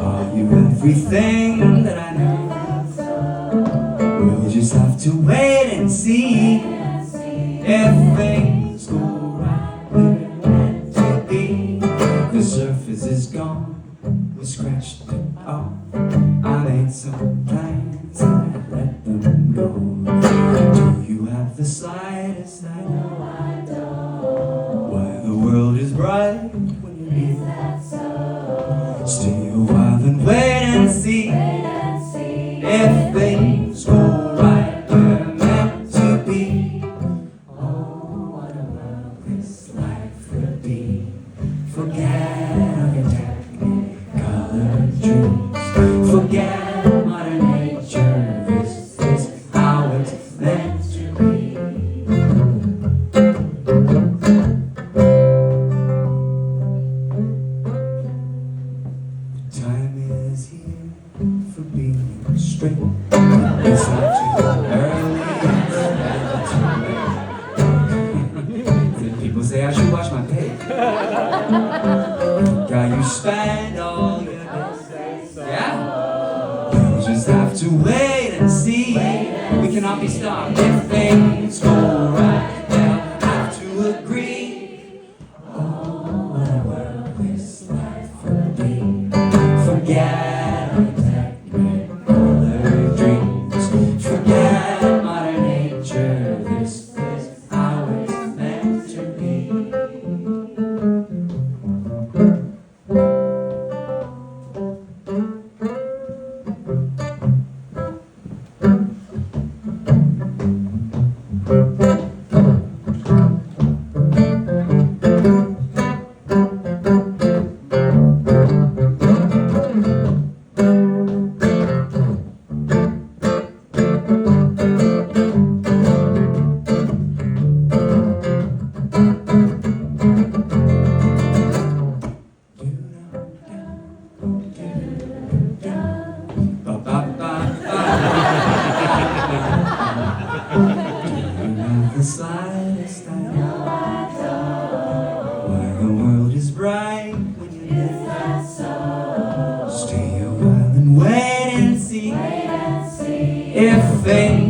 Are you everything that I know? We'll just have to wait and see if things go right where they're meant to be. The surface is gone, we scratched it off. I made some plans and I let them go. Do you have the slightest idea why the world is bright when you leave? Stay a while and wait and see if things go right where they're meant to be. Oh, what a world this life would be. Forget all your technicolor dreams. Forget modern nature. This is how it's meant to be. Time is here for being straight. It's not too early, it's never too late. Then people say I should wash my pay. Got you spend all your days. Yeah? We'll just have to wait and see. We cannot be stopped if things go right. They'll have to agree. Oh, what a world this life would be. Forget our technicolor dreams. Forget modern nature. This is how it's meant to be. The slightest idea why the world is bright when you live. Stay a while and wait and see if things